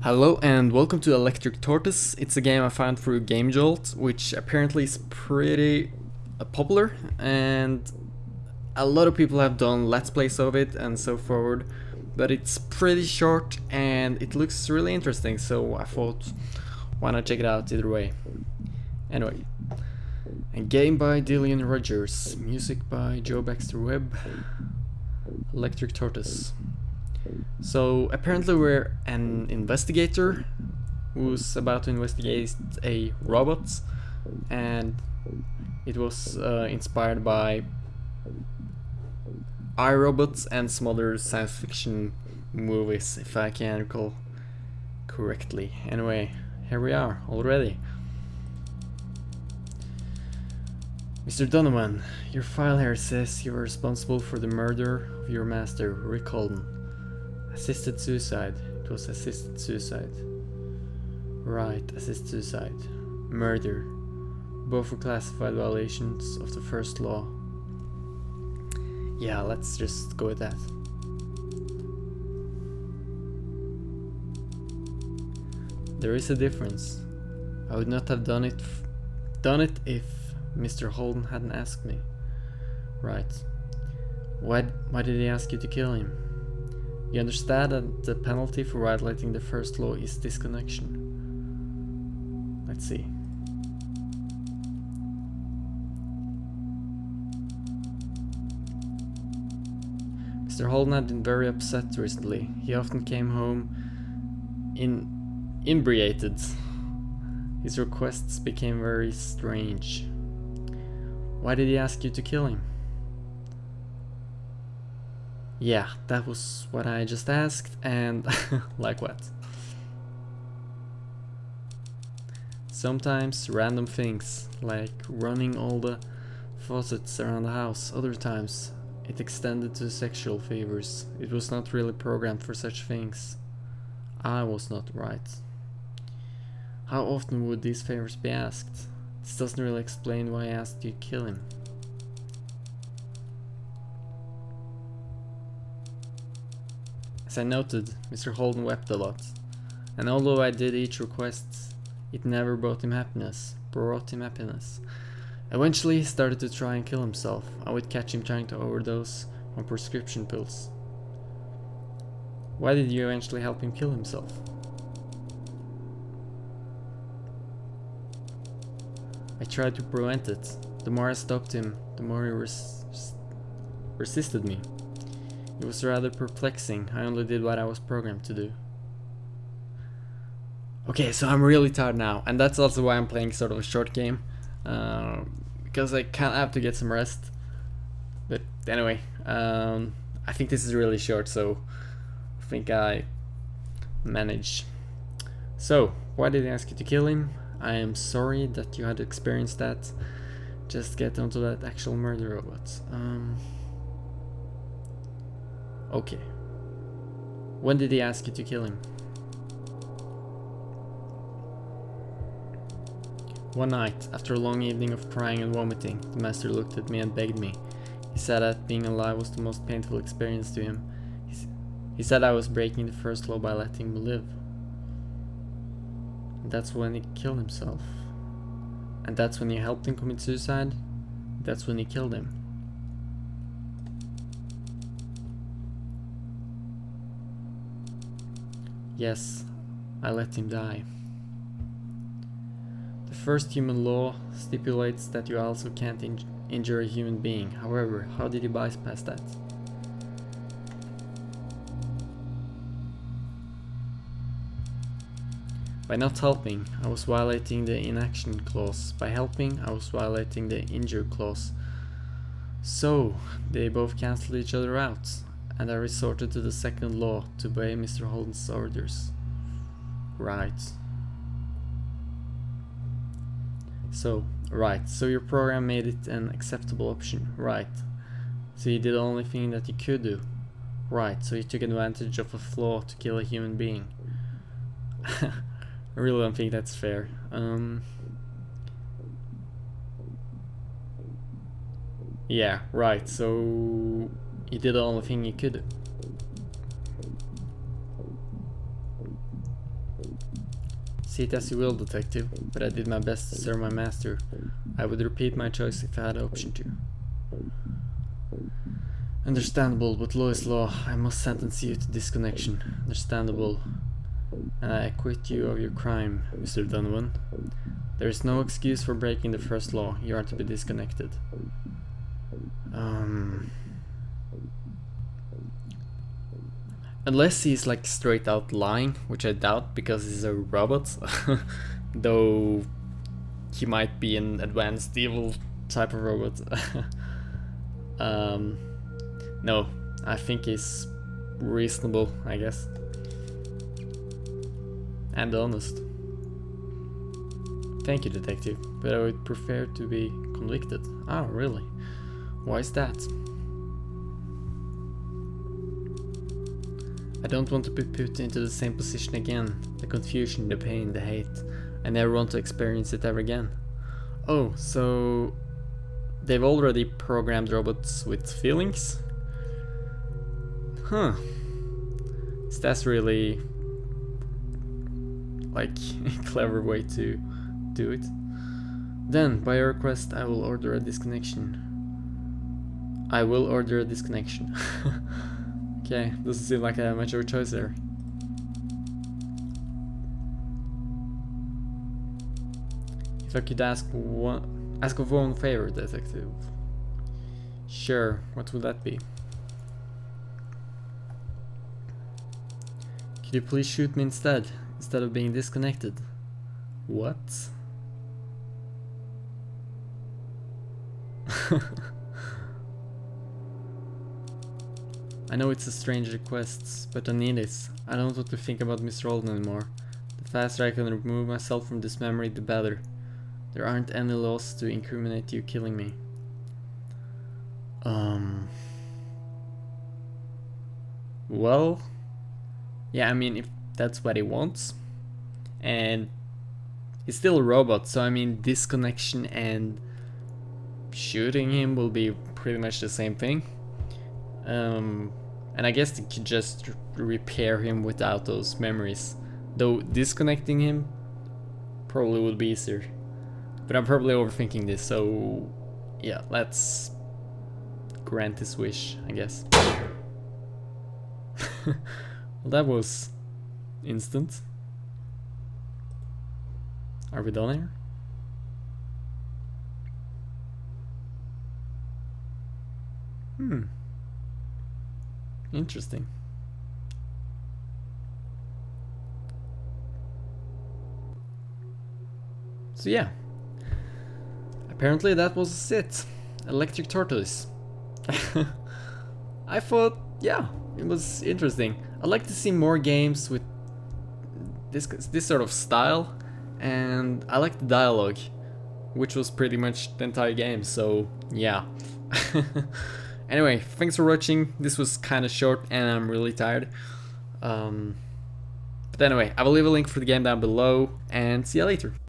Hello and welcome to Electric Tortoise. It's a game I found through Game Jolt, which apparently is pretty popular, and a lot of people have done let's plays of it and so forward, but it's pretty short and it looks really interesting, so I thought why not check it out either way. Anyway, a game by Dillian Rogers, music by Joe Baxter Webb, Electric Tortoise. So apparently we're an investigator who's about to investigate a robot, and it was inspired by iRobots and some other science fiction movies, if I can recall correctly. Anyway, here we are already. Mr. Donovan, your file here says you were responsible for the murder of your master, Rick Holden. Assisted suicide. It was assisted suicide. Right, assisted suicide. Murder. Both were classified violations of the first law. Yeah, let's just go with that. There is a difference. I would not have done it if Mr. Holden hadn't asked me. Right. Why did he ask you to kill him? You understand that the penalty for violating the first law is disconnection. Let's see. Mr. Holden had been very upset recently. He often came home inebriated. His requests became very strange. Why did he ask you to kill him? Yeah, that was what I just asked, and like what? Sometimes random things, like running all the faucets around the house. Other times it extended to sexual favors. It was not really programmed for such things. I was not right. How often would these favors be asked? This doesn't really explain why I asked you to kill him. As I noted, Mr. Holden wept a lot, and although I did each request, it never brought him happiness. Eventually he started to try and kill himself. I would catch him trying to overdose on prescription pills. Why did you eventually help him kill himself? I tried to prevent it. The more I stopped him, the more he resisted me. It was rather perplexing. I only did what I was programmed to do. Okay, so I'm really tired now, and that's also why I'm playing sort of a short game, because I can't have to get some rest. But anyway, I think this is really short, so I think I manage. So, why did I ask you to kill him? I am sorry that you had to experience that. Just get onto that actual murder robot. Okay. When did he ask you to kill him? One night, after a long evening of crying and vomiting, the master looked at me and begged me. He said that being alive was the most painful experience to him. He said I was breaking the first law by letting me live. And that's when he killed himself. And that's when you helped him commit suicide. That's when you killed him. Yes, I let him die. The first human law stipulates that you also can't injure a human being. However, how did you bypass that? By not helping, I was violating the inaction clause. By helping, I was violating the injure clause. So, they both cancelled each other out, and I resorted to the second law to obey Mr. Holden's orders. Right. So your program made it an acceptable option. Right. So you did the only thing that you could do. Right, so you took advantage of a flaw to kill a human being. I really don't think that's fair. Yeah, right, so you did the only thing you could do. See it as you will, detective, but I did my best to serve my master. I would repeat my choice if I had the option to. Understandable, but law is law. I must sentence you to disconnection. Understandable. And I acquit you of your crime, Mr. Donovan. There is no excuse for breaking the first law. You are to be disconnected. Unless he's like straight out lying, which I doubt because he's a robot. Though he might be an advanced evil type of robot. No, I think he's reasonable, I guess. And honest. Thank you, detective, but I would prefer to be convicted. Oh, really? Why is that? I don't want to be put into the same position again. The confusion, the pain, the hate. I never want to experience it ever again. Oh, so they've already programmed robots with feelings? Huh. So that's really like a clever way to do it. Then, by your request, I will order a disconnection. I will order a disconnection. Okay, doesn't seem like I have much of a choice there. If I could ask of one favor, detective. Sure, what would that be? Could you please shoot me instead of being disconnected? What? I know it's a strange request, but I need it. I don't want to think about Miss Roldan anymore. The faster I can remove myself from this memory, the better. There aren't any laws to incriminate you killing me. Well, yeah, I mean, if that's what he wants. And he's still a robot, so I mean, disconnection and shooting him will be pretty much the same thing. And I guess they could just repair him without those memories. Though disconnecting him probably would be easier. But I'm probably overthinking this, so yeah, let's grant his wish, I guess. Well, that was instant. Are we done here? Interesting. So yeah, apparently that was it. Electric Tortoise. I thought, yeah, it was interesting. I'd like to see more games with this sort of style, and I like the dialogue, which was pretty much the entire game, so yeah. Anyway, thanks for watching. This was kind of short and I'm really tired. But anyway, I will leave a link for the game down below and see you later.